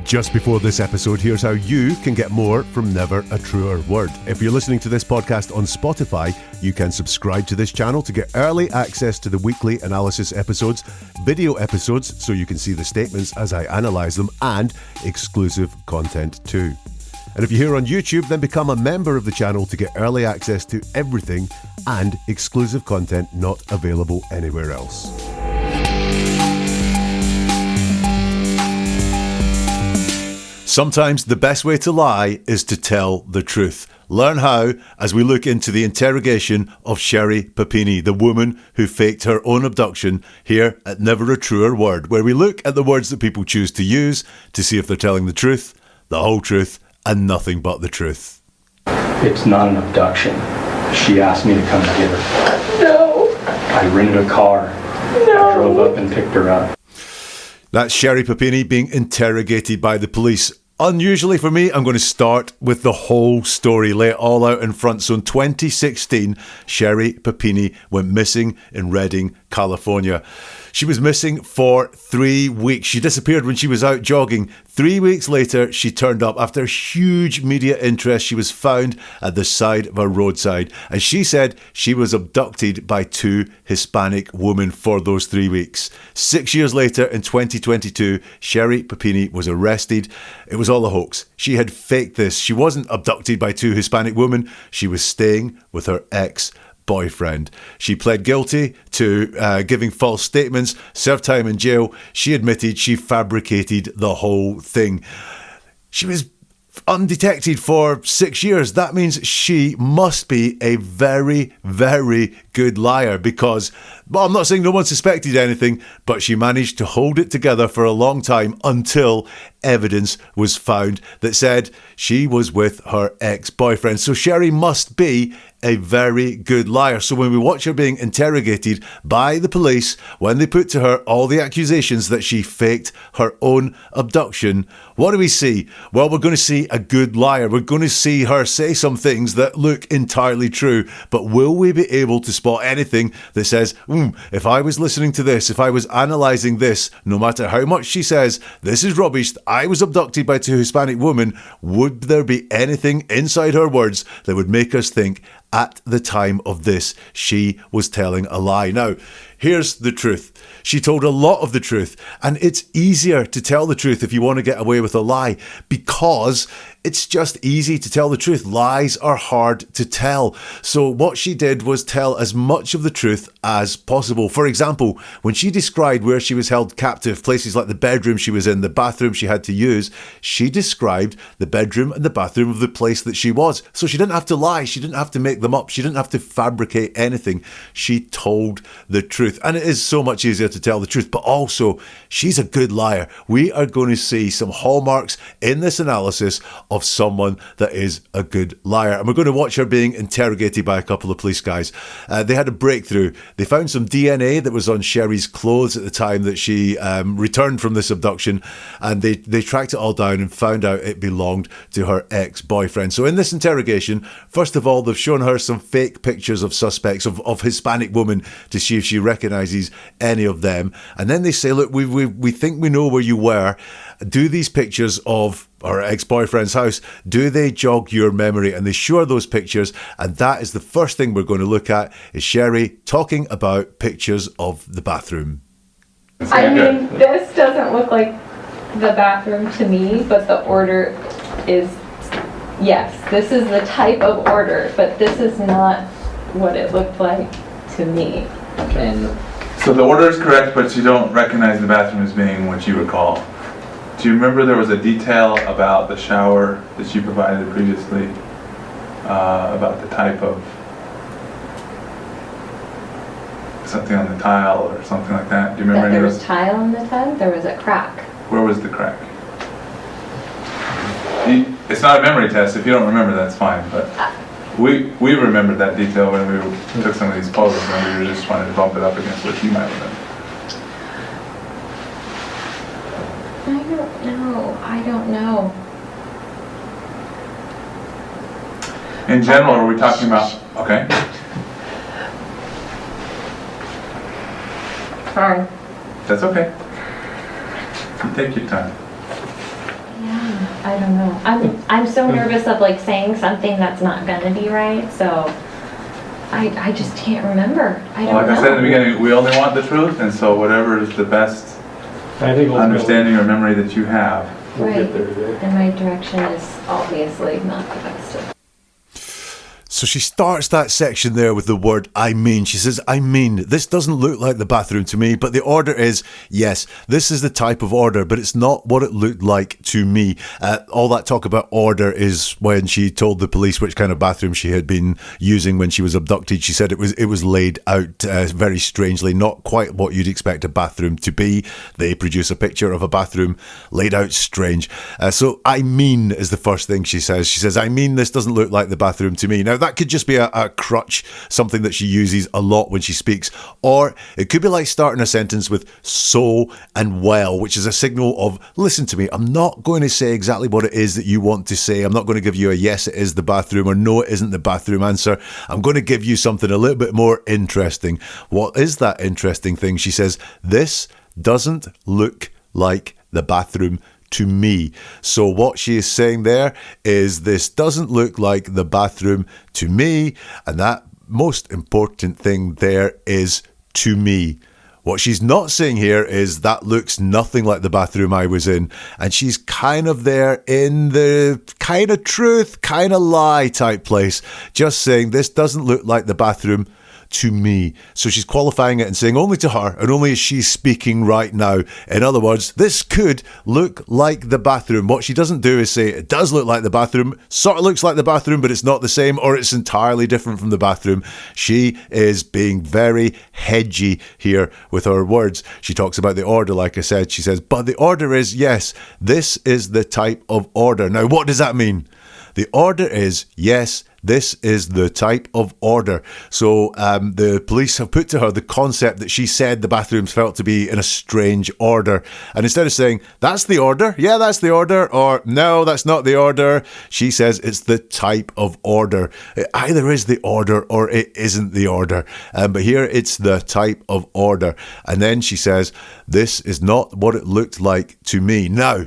Just before this episode, here's how you can get more from Never a Truer Word. If you're listening to this podcast on Spotify, you can subscribe to this channel to get early access to the weekly analysis episodes, video episodes so you can see the statements as I analyse them, and exclusive content too. And if you're here on YouTube, then become a member of the channel to get early access to everything and exclusive content not available anywhere else. Sometimes the best way to lie is to tell the truth. Learn how as we look into the interrogation of Sherri Papini, the woman who faked her own abduction, here at Never a Truer Word, where we look at the words that people choose to use to see if they're telling the truth, the whole truth, and nothing but the truth. It's not an abduction. She asked me to come get her. No. I rented a car. No. I drove up and picked her up. That's Sherri Papini being interrogated by the police. Unusually for me, I'm going to start with the whole story, lay it all out in front. So in 2016, Sherri Papini went missing in Redding, California. She was missing for 3 weeks. She disappeared when she was out jogging. 3 weeks later, she turned up. After huge media interest, she was found at the side of a roadside. And she said she was abducted by 2 Hispanic women for those 3 weeks. 6 years later, in 2022, Sherri Papini was arrested. It was all a hoax. She had faked this. She wasn't abducted by 2 Hispanic women. She was staying with her ex-boyfriend. She pled guilty to giving false statements, served time in jail. She admitted she fabricated the whole thing. She was undetected for 6 years. That means she must be a very, very good liar because, well, I'm not saying no one suspected anything, but she managed to hold it together for a long time until evidence was found that said she was with her ex-boyfriend. So Sherri must be a very good liar. So when we watch her being interrogated by the police, when they put to her all the accusations that she faked her own abduction, what do we see? Well, we're going to see a good liar. We're going to see her say some things that look entirely true. But will we be able to spot anything that says, if I was listening to this, if I was analysing this, no matter how much she says, this is rubbish, I was abducted by 2 Hispanic women, would there be anything inside her words that would make us think at the time of this she was telling a lie? Now, here's the truth. She told a lot of the truth, and it's easier to tell the truth if you want to get away with a lie because it's just easy to tell the truth. Lies are hard to tell. So what she did was tell as much of the truth as possible. For example, when she described where she was held captive, places like the bedroom she was in, the bathroom she had to use, she described the bedroom and the bathroom of the place that she was. So she didn't have to lie. She didn't have to make them up. She didn't have to fabricate anything. She told the truth. And it is so much easier to tell the truth, but also she's a good liar. We are going to see some hallmarks in this analysis of someone that is a good liar. And we're going to watch her being interrogated by a couple of police guys. They had a breakthrough. They found some DNA that was on Sherri's clothes at the time that she returned from this abduction, and they tracked it all down and found out it belonged to her ex-boyfriend. So in this interrogation, first of all, they've shown her some fake pictures of suspects, of Hispanic women, to see if she recognises any of them. And then they say, look, we think we know where you were. Do these pictures of her ex-boyfriend's house, do they jog your memory? And they show her those pictures, and that is the first thing we're going to look at, is Sherri talking about pictures of the bathroom. I mean, this doesn't look like the bathroom to me, but the order is, yes, this is the type of order, but this is not what it looked like to me. Okay. And so the order is correct, but you don't recognize the bathroom as being what you recall. Do you remember there was a detail about the shower that you provided previously, about the type of something on the tile or something like that? Do you remember that any there of was those? tile on the tub? There was a crack. Where was the crack? It's not a memory test. If you don't remember, that's fine. But we remembered that detail when we took some of these photos, and we were just trying to bump it up against what you might remember. I don't know. In general, are we talking about, okay? Sorry. That's okay. You take your time. I don't know. I'm so nervous of like saying something that's not gonna be right, so I just can't remember. I don't Like know. I said in the beginning, we only want the truth, and so whatever is the best I think understanding or memory that you have. we'll Right. get there today. And my direction is obviously not the best. So she starts that section there with the word I mean. She says, I mean, this doesn't look like the bathroom to me, but the order is, yes, this is the type of order, but it's not what it looked like to me. All that talk about order is when she told the police which kind of bathroom she had been using when she was abducted. She said it was laid out very strangely, not quite what you'd expect a bathroom to be. They produce a picture of a bathroom laid out strange. So I mean is the first thing she says. She says, I mean, this doesn't look like the bathroom to me. Now, that could just be a crutch, something that she uses a lot when she speaks. Or it could be like starting a sentence with so and well, which is a signal of, listen to me, I'm not going to say exactly what it is that you want to say. I'm not going to give you a yes, it is the bathroom, or no, it isn't the bathroom answer. I'm going to give you something a little bit more interesting. What is that interesting thing? She says, this doesn't look like the bathroom to me. So what she is saying there is, this doesn't look like the bathroom to me, and that most important thing there is to me. What she's not saying here is that looks nothing like the bathroom I was in, and she's kind of there in the kind of truth, kind of lie type place, just saying this doesn't look like the bathroom to me. So she's qualifying it and saying only to her, and only as she's speaking right now. In other words, this could look like the bathroom. What she doesn't do is say it does look like the bathroom, sort of looks like the bathroom, but it's not the same, or it's entirely different from the bathroom. She is being very hedgy here with her words. She talks about the order, like I said. She says, but the order is, yes, this is the type of order. Now, what does that mean? The order is, yes, this is the type of order. So the police have put to her the concept that she said the bathrooms felt to be in a strange order. And instead of saying, that's the order, yeah, that's the order, or no, that's not the order, she says it's the type of order. It either is the order or it isn't the order. But here it's the type of order. And then she says, this is not what it looked like to me. Now,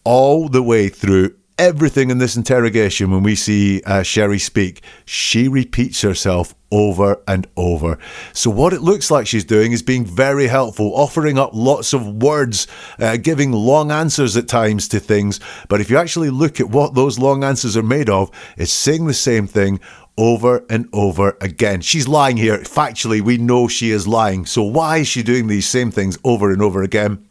all the way through everything in this interrogation, when we see Sherri speak, she repeats herself over and over. So what it looks like she's doing is being very helpful, offering up lots of words, giving long answers at times to things. But if you actually look at what those long answers are made of, it's saying the same thing over and over again. She's lying here. Factually, we know she is lying. So why is she doing these same things over and over again?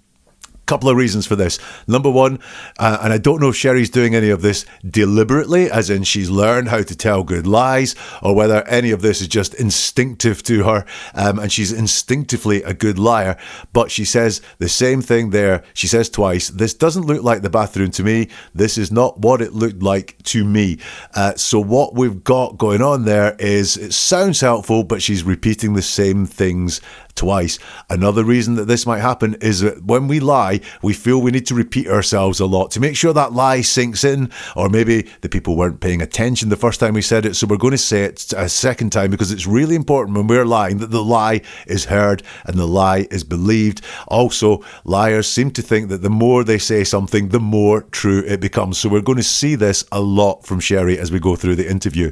Couple of reasons for this. Number one, and I don't know if Sherri's doing any of this deliberately, as in she's learned how to tell good lies, or whether any of this is just instinctive to her, and she's instinctively a good liar. But she says the same thing there. She says twice, this doesn't look like the bathroom to me. This is not what it looked like to me. So what we've got going on there is, it sounds helpful, but she's repeating the same things twice. Another reason that this might happen is that when we lie, we feel we need to repeat ourselves a lot to make sure that lie sinks in, or maybe the people weren't paying attention the first time we said it, so we're going to say it a second time, because it's really important when we're lying that the lie is heard and the lie is believed. Also, liars seem to think that the more they say something, the more true it becomes. So we're going to see this a lot from Sherri as we go through the interview.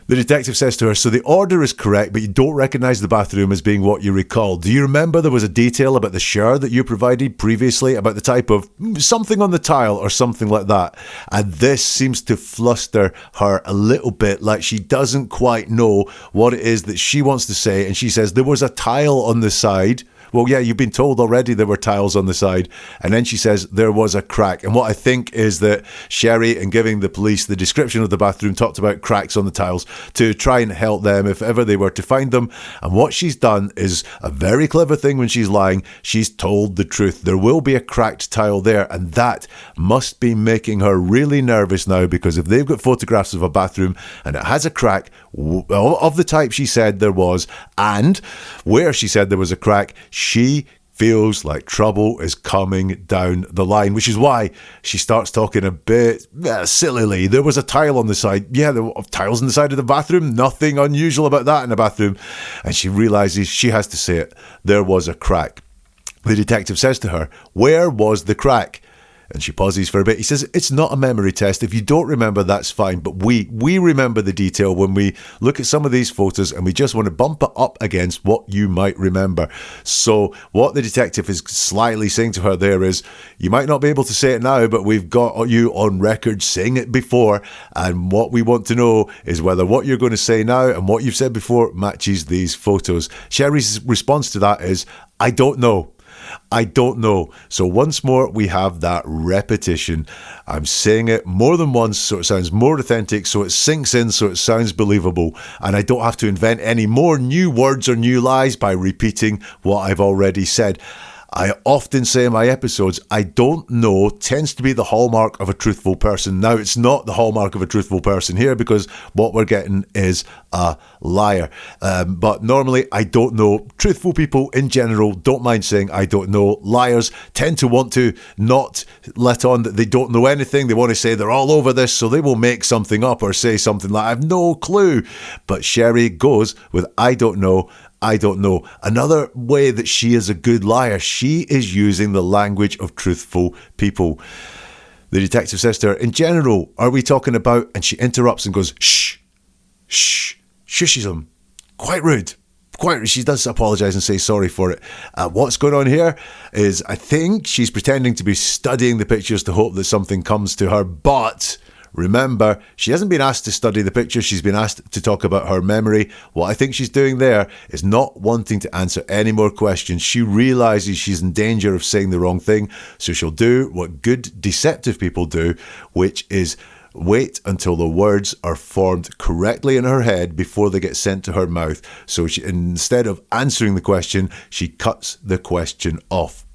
The detective says to her, so the order is correct, but you don't recognise the bathroom as being what you recall. Do you remember there was a detail about the shower that you provided previously, about the type of something on the tile or something like that? And this seems to fluster her a little bit, like she doesn't quite know what it is that she wants to say. And she says, there was a tile on the side. Well, yeah, you've been told already there were tiles on the side. And then she says there was a crack. And what I think is that Sherri, in giving the police the description of the bathroom, talked about cracks on the tiles to try and help them if ever they were to find them. And what she's done is a very clever thing when she's lying. She's told the truth. There will be a cracked tile there. And that must be making her really nervous now, because if they've got photographs of a bathroom and it has a crack of the type she said there was, and where she said there was a crack, she feels like trouble is coming down the line, which is why she starts talking a bit sillily. There was a tile on the side. Yeah, there were tiles on the side of the bathroom. Nothing unusual about that in a bathroom. And she realises she has to say it. There was a crack. The detective says to her, where was the crack? And she pauses for a bit. He says, it's not a memory test. If you don't remember, that's fine. But we remember the detail when we look at some of these photos, and we just want to bump it up against what you might remember. So what the detective is slightly saying to her there is, you might not be able to say it now, but we've got you on record saying it before. And what we want to know is whether what you're going to say now and what you've said before matches these photos. Sherri's response to that is, I don't know. I don't know. So once more, we have that repetition. I'm saying it more than once so it sounds more authentic, so it sinks in, so it sounds believable. And I don't have to invent any more new words or new lies by repeating what I've already said. I often say in my episodes, I don't know tends to be the hallmark of a truthful person. Now, it's not the hallmark of a truthful person here because what we're getting is a liar. But normally, I don't know. Truthful people in general don't mind saying I don't know. Liars tend to want to not let on that they don't know anything. They want to say they're all over this, so they will make something up or say something like, I have no clue. But Sherri goes with I don't know. I don't know. Another way that she is a good liar, she is using the language of truthful people. The detective says to her, in general, are we talking about, and she interrupts and goes, shh, shushes him. Quite rude. She does apologise and say sorry for it. What's going on here is, I think she's pretending to be studying the pictures to hope that something comes to her, but remember, she hasn't been asked to study the pictures. She's been asked to talk about her memory. What I think she's doing there is not wanting to answer any more questions. She realises she's in danger of saying the wrong thing, so she'll do what good deceptive people do, which is wait until the words are formed correctly in her head before they get sent to her mouth. So instead of answering the question, she cuts the question off.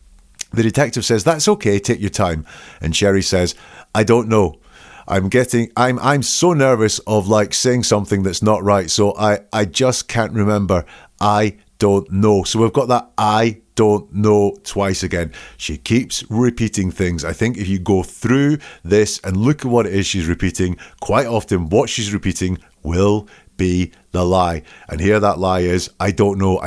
The detective says, that's okay, take your time. And Sherri says, I don't know. I'm so nervous of saying something that's not right. So I just can't remember. I don't know. So we've got that I don't know twice again. She keeps repeating things. I think if you go through this and look at what it is she's repeating, quite often what she's repeating will be the lie. And here that lie is, I don't know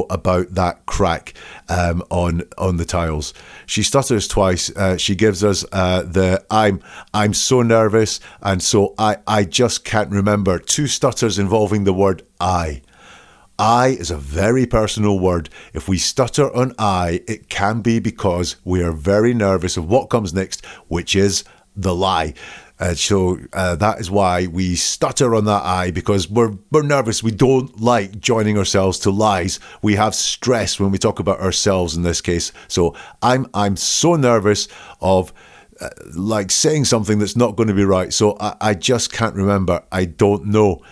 about that crack on the tiles. She stutters twice. She gives us the I'm so nervous, and so I just can't remember. Two stutters involving the word I. I is a very personal word. If we stutter on I, it can be because we are very nervous of what comes next, which is the lie. So that is why we stutter on that I, because we're nervous. We don't like joining ourselves to lies. We have stress when we talk about ourselves in this case. So I'm so nervous of saying something that's not going to be right. So I just can't remember. I don't know.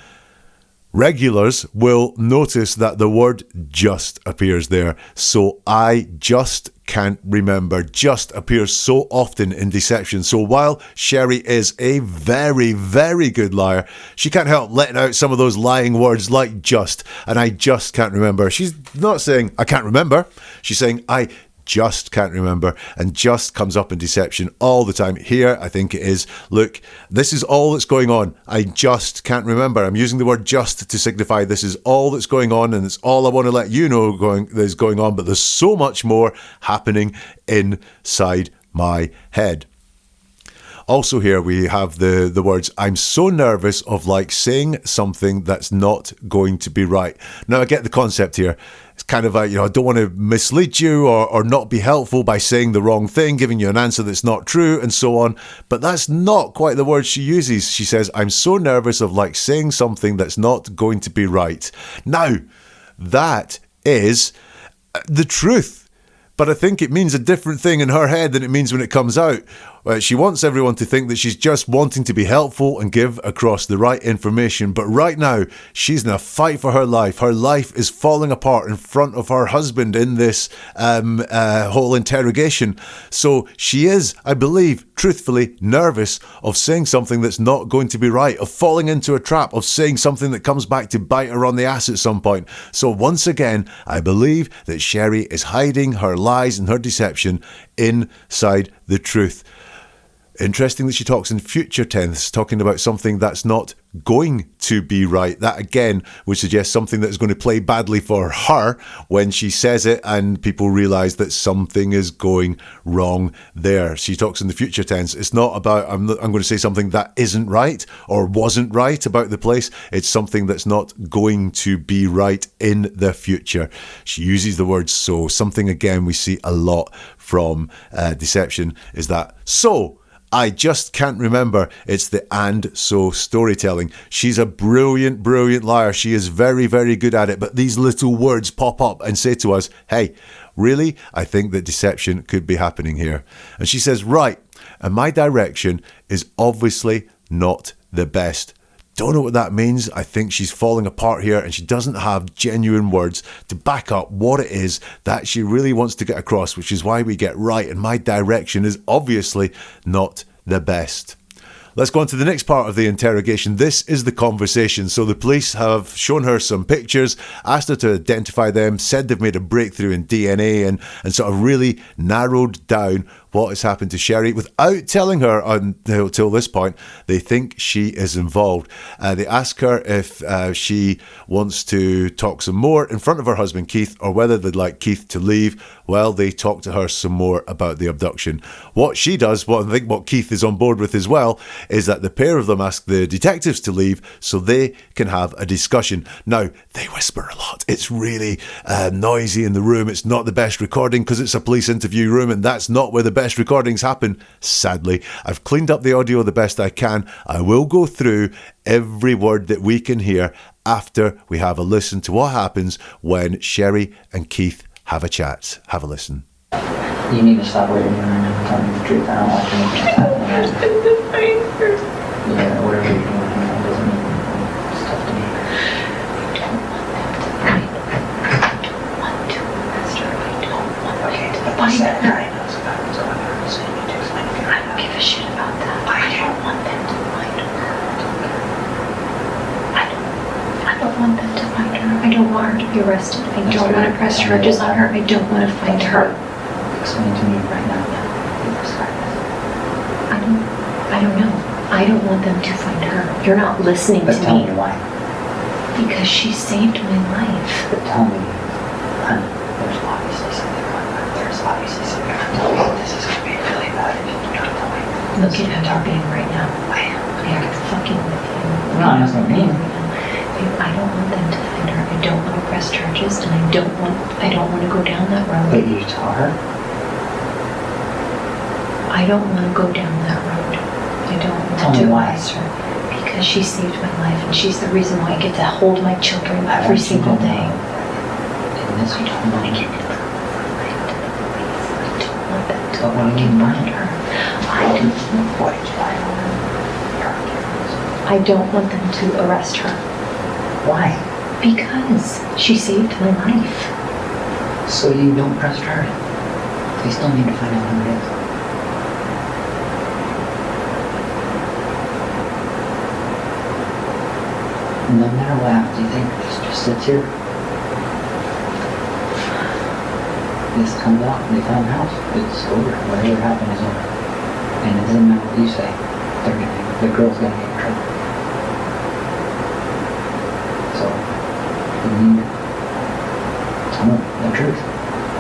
Regulars will notice that the word just appears there. So I just can't remember. Just appears so often in deception. So while Sherri is a very, very good liar, she can't help letting out some of those lying words like just. And I just can't remember. She's not saying I can't remember. She's saying I just can't remember, and just comes up in deception all the time. Here, I think it is, look, this is all that's going on. I just can't remember. I'm using the word just to signify this is all that's going on, and it's all I want to let you know is going on, but there's so much more happening inside my head. Also here we have the words, I'm so nervous of saying something that's not going to be right. Now I get the concept here. It's kind of I don't want to mislead you or not be helpful by saying the wrong thing, giving you an answer that's not true and so on. But that's not quite the word she uses. She says, I'm so nervous of saying something that's not going to be right. Now, that is the truth. But I think it means a different thing in her head than it means when it comes out. She wants everyone to think that she's just wanting to be helpful and give across the right information. But right now, she's in a fight for her life. Her life is falling apart in front of her husband in this whole interrogation. So she is, I believe, truthfully nervous of saying something that's not going to be right, of falling into a trap, of saying something that comes back to bite her on the ass at some point. So once again, I believe that Sherri is hiding her lies and her deception inside the truth. Interesting that she talks in future tense, talking about something that's not going to be right. That again would suggest something that is going to play badly for her when she says it and people realise that something is going wrong there. She talks in the future tense. It's not about I'm going to say something that isn't right or wasn't right about the place. It's something that's not going to be right in the future. She uses the word so. Something again we see a lot from deception is that so. I just can't remember. It's the and so storytelling. She's a brilliant, brilliant liar. She is very, very good at it. But these little words pop up and say to us, hey, really? I think that deception could be happening here. And she says, right. And my direction is obviously not the best. Don't know what that means. I think she's falling apart here and she doesn't have genuine words to back up what it is that she really wants to get across, which is why we get right. And my direction is obviously not the best. Let's go on to the next part of the interrogation. This is the conversation. So the police have shown her some pictures, asked her to identify them, said they've made a breakthrough in DNA and sort of really narrowed down what has happened to Sherri without telling her until this point they think she is involved. They ask her if she wants to talk some more in front of her husband Keith or whether they'd like Keith to leave. Well, they talk to her some more about the abduction. What she does, what I think what Keith is on board with as well, is that the pair of them ask the detectives to leave so they can have a discussion. Now, they whisper a lot. It's really noisy in the room. It's not the best recording because it's a police interview room and that's not where the best recordings happen, sadly. I've cleaned up the audio the best I can. I will go through every word that we can hear after we have a listen to what happens when Sherri and Keith have a chat. Have a listen. You need to stop waiting and tell me the truth. I don't like anything that's happening. Yeah, whatever you're doing, it doesn't mean stuff to me. Okay, but I said I know it's about what's going on, so you need to explain it. I don't give a shit about that. I don't want them to find her. I don't want them to find her. I don't want her to be arrested. I don't want to press charges on her. I don't want to find her. Explain to me right now. I don't know. I don't want them to find her. You're not listening to me. But tell me why. Because she saved my life. But tell me, honey, there's obviously something going on. There's obviously something going on. This is going to be really bad if you do not tell me. Look at how you're being right now. I am. I'm fucking with you. No, that's not me. I don't want them to find her. I don't want to press charges, and I don't want to go down that road. But you tell her? I don't want to go down that road. I don't want to arrest her because she saved my life and she's the reason why I get to hold my children every single day. I don't want to get into the police. I don't want them to find her. I don't want them to arrest her. Why? Because she saved my life. So you don't press charges. They still need to find out who it is. No matter what happens, you think this just sits here? This comes out, they found the house, it's over. Whatever happened is over. And it doesn't matter what you say, the girl's gonna get in trouble. So, you need to tell them the truth.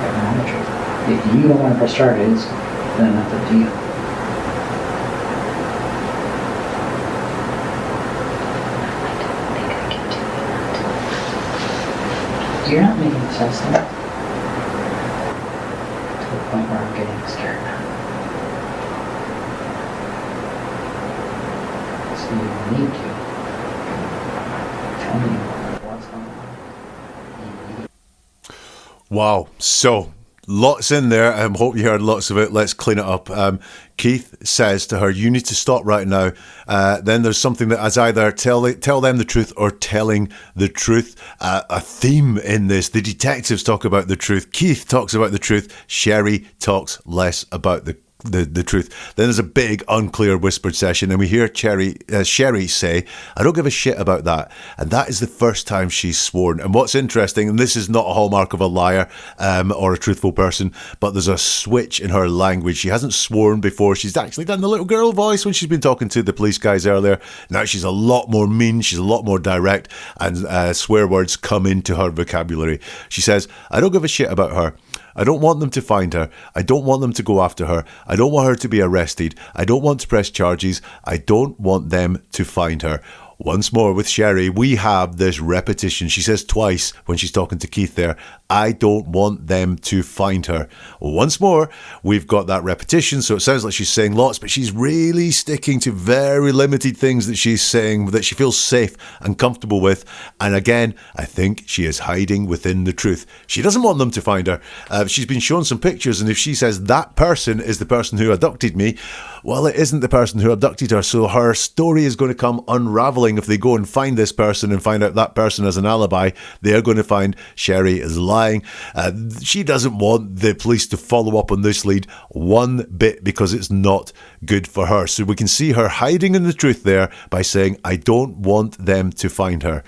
Everyone the truth. If you don't want to press charges, then that's up to you. You're not making sense to me. To the point where I'm getting scared now. So you need to tell me what's going on. Wow. So, lots in there. I hope you heard lots of it. Let's clean it up. Keith says to her, you need to stop right now. Then there's something that is either tell them the truth or telling the truth. A theme in this. The detectives talk about the truth. Keith talks about the truth. Sherri talks less about the the truth. Then there's a big unclear whispered session, and we hear Sherri say, I don't give a shit about that. And that is the first time she's sworn. And what's interesting, and this is not a hallmark of a liar or a truthful person, but there's a switch in her language. She hasn't sworn before. She's actually done the little girl voice when she's been talking to the police guys earlier. Now she's a lot more mean, she's a lot more direct, and swear words come into her vocabulary. She says, I don't give a shit about her. I don't want them to find her. I don't want them to go after her. I don't want her to be arrested. I don't want to press charges. I don't want them to find her. Once more with Sherri, we have this repetition. She says twice when she's talking to Keith there, I don't want them to find her. Once more, we've got that repetition, so it sounds like she's saying lots, but she's really sticking to very limited things that she's saying that she feels safe and comfortable with. And again, I think she is hiding within the truth. She doesn't want them to find her. She's been shown some pictures, and if she says that person is the person who abducted me, well, it isn't the person who abducted her, so her story is going to come unraveling. If they go and find this person and find out that person has an alibi, they're going to find Sherri is lying. She doesn't want the police to follow up on this lead one bit because it's not good for her. So we can see her hiding in the truth there by saying, I don't want them to find her.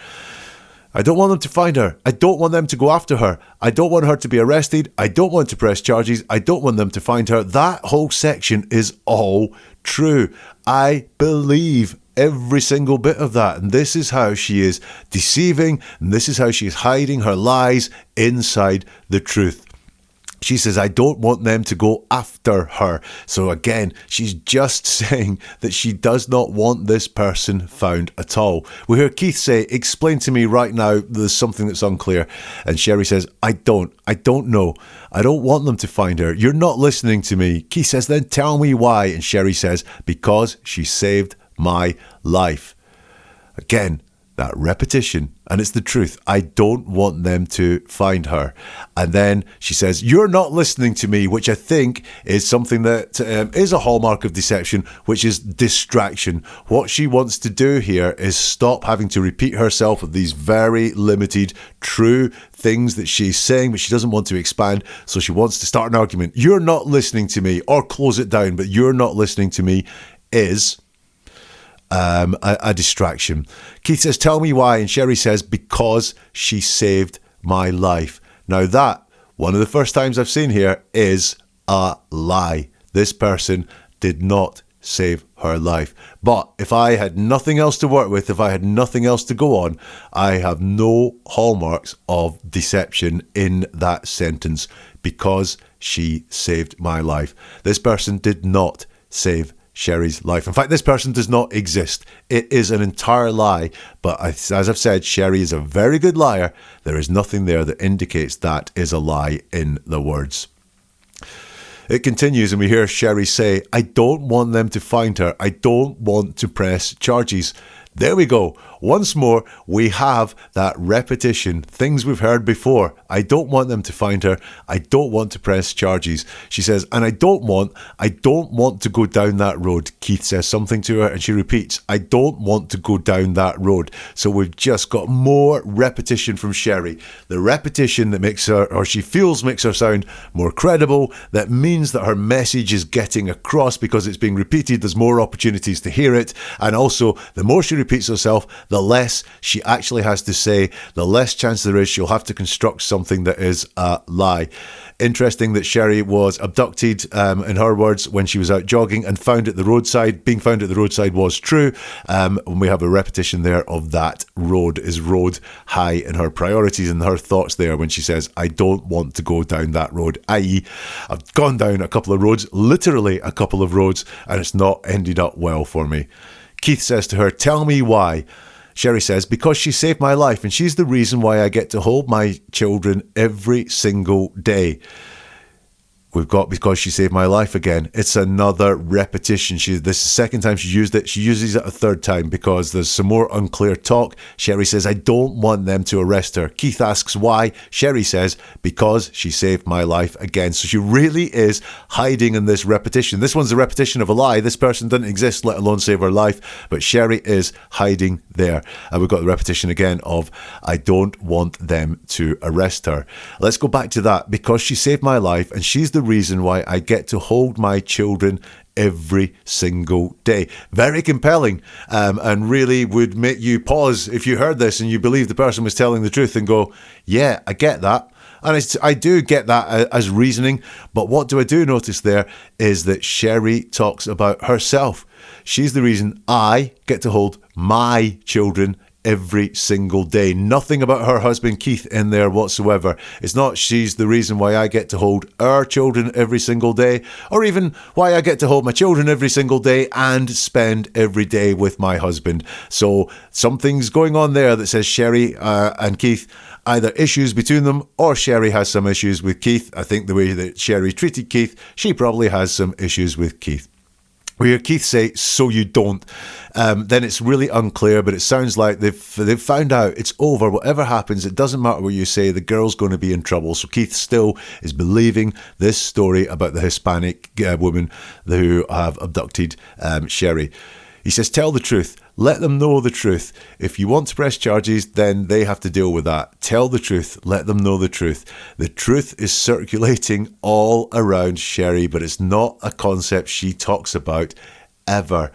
I don't want them to find her. I don't want them to go after her. I don't want her to be arrested. I don't want to press charges. I don't want them to find her. That whole section is all true. I believe every single bit of that. And this is how she is deceiving. And this is how she is hiding her lies inside the truth. She says, I don't want them to go after her. So again, she's just saying that she does not want this person found at all. We hear Keith say, explain to me right now, there's something that's unclear. And Sherri says, I don't know. I don't want them to find her. You're not listening to me. Keith says, then tell me why. And Sherri says, because she saved my life. Again, that repetition, and it's the truth. I don't want them to find her. And then she says, you're not listening to me, which I think is something that is a hallmark of deception, which is distraction. What she wants to do here is stop having to repeat herself with these very limited, true things that she's saying, but she doesn't want to expand. So she wants to start an argument. You're not listening to me, or close it down, but you're not listening to me is a distraction. Keith says, tell me why. And Sherri says, because she saved my life. Now that, one of the first times I've seen here, is a lie. This person did not save her life. But if I had nothing else to work with, if I had nothing else to go on, I have no hallmarks of deception in that sentence. Because she saved my life. This person did not save Sherri's life. In fact, this person does not exist. It is an entire lie. But as I've said, Sherri is a very good liar. There is nothing there that indicates that is a lie in the words. It continues, and we hear Sherri say, I don't want them to find her. I don't want to press charges. There we go. Once more, we have that repetition. Things we've heard before. I don't want them to find her. I don't want to press charges. She says, and I don't want to go down that road. Keith says something to her and she repeats, I don't want to go down that road. So we've just got more repetition from Sherri. The repetition that makes her, or she feels makes her sound more credible. That means that her message is getting across because it's being repeated. There's more opportunities to hear it. And also, the more she repeats herself, the less she actually has to say, the less chance there is she'll have to construct something that is a lie. Interesting that Sherri was abducted, in her words, when she was out jogging and found at the roadside. Being found at the roadside was true. And we have a repetition there of that road is road high in her priorities and her thoughts there when she says, I don't want to go down that road. I.e., I've gone down a couple of roads, literally a couple of roads, and it's not ended up well for me. Keith says to her, tell me why. Sherri says, because she saved my life and she's the reason why I get to hold my children every single day. We've got because she saved my life again. It's another repetition. This is the second time she used it. She uses it a third time because there's some more unclear talk. Sherri says, I don't want them to arrest her. Keith asks why. Sherri says, because she saved my life again. So she really is hiding in this repetition. This one's a repetition of a lie. This person didn't exist, let alone save her life. But Sherri is hiding there. And we've got the repetition again of, I don't want them to arrest her. Let's go back to that. Because she saved my life and she's the reason why I get to hold my children every single day. Very compelling, and really would make you pause if you heard this and you believe the person was telling the truth and go, yeah, I get that. And I do get that as reasoning, but what do I do notice there is that Sherri talks about herself. She's the reason I get to hold my children every single day. Nothing about her husband Keith in there whatsoever. It's not she's the reason why I get to hold our children every single day, or even why I get to hold my children every single day and spend every day with my husband. So something's going on there that says Sherri and Keith, either issues between them or Sherri has some issues with Keith. I think the way that Sherri treated Keith, she probably has some issues with Keith. We hear Keith say, so you don't. Then it's really unclear, but it sounds like they've found out it's over. Whatever happens, it doesn't matter what you say, the girl's going to be in trouble. So Keith still is believing this story about the Hispanic woman who have abducted Sherri. He says, tell the truth. Let them know the truth. If you want to press charges, then they have to deal with that. Tell the truth. Let them know the truth. The truth is circulating all around Sherri, but it's not a concept she talks about ever.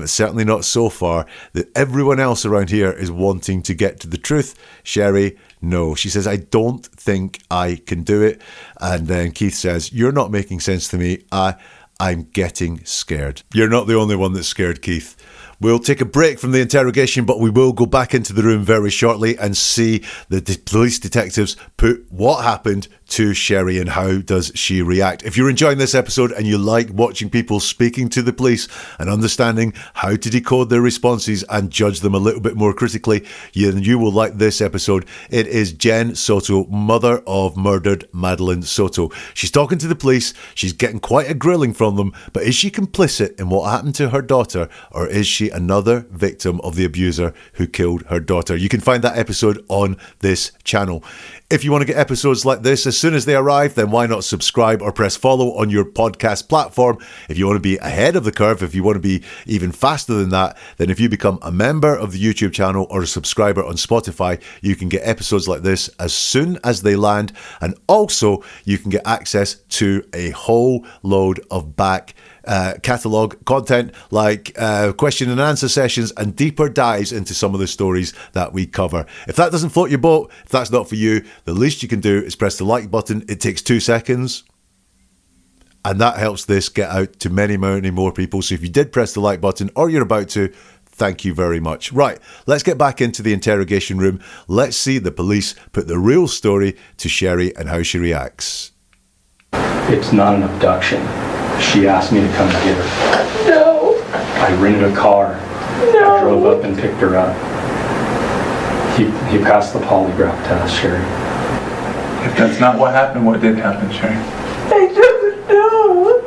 Certainly not so far. That everyone else around here is wanting to get to the truth. Sherri, no. She says, I don't think I can do it. And then Keith says, you're not making sense to me. I'm getting scared. You're not the only one that's scared, Keith. We'll take a break from the interrogation, but we will go back into the room very shortly and see the police detectives put what happened to Sherri and how does she react. If you're enjoying this episode and you like watching people speaking to the police and understanding how to decode their responses and judge them a little bit more critically, you will like this episode. It is Jen Soto, mother of murdered Madeline Soto. She's talking to the police. She's getting quite a grilling from them, but is she complicit in what happened to her daughter, or is she another victim of the abuser who killed her daughter? You can find that episode on this channel. If you want to get episodes like this as soon as they arrive, then why not subscribe or press follow on your podcast platform? If you want to be ahead of the curve, if you want to be even faster than that, then if you become a member of the YouTube channel or a subscriber on Spotify, you can get episodes like this as soon as they land. And also, you can get access to a whole load of back catalogue content like question and answer sessions and deeper dives into some of the stories that we cover. If that doesn't float your boat, if that's not for you, the least you can do is press the like button. It takes 2 seconds. And that helps this get out to many, many more people. So if you did press the like button or you're about to, thank you very much. Right, let's get back into the interrogation room. Let's see the police put the real story to Sherri and how she reacts. It's not an abduction. She asked me to come get her. No. I rented a car. No. I drove up and picked her up. He passed the polygraph test, Sherri. If that's not what happened, what did happen, Sherri? I don't know.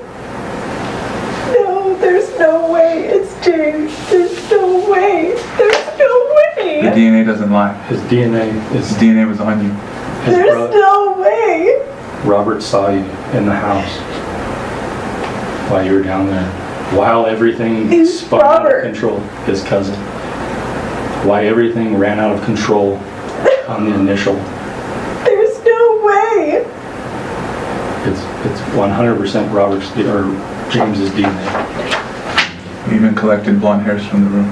No, there's no way. It's James. There's no way. There's no way. The DNA doesn't lie. His DNA His is... DNA was on you. There's no way. Robert saw you in the house while you were down there. While everything Who's spun out Robert? of control. His cousin. Why everything ran out of control on the initial. There's no way. It's 100% Robert's or James's DNA. We even collected blonde hairs from the room.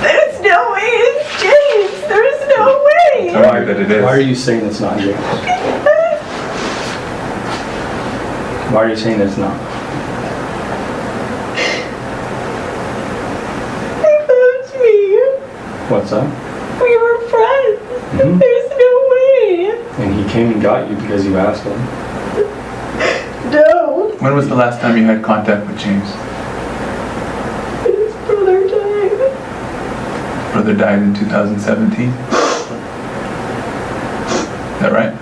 There's no way it's James. There's no way. Tell you that it is. Why are you saying it's not James? Why are you saying it's not? He loved me. What's up? We were friends. Mhm. There's no way. And he came and got you because you asked him. No. When was the last time you had contact with James? His brother died. Brother died in 2017. Is that right?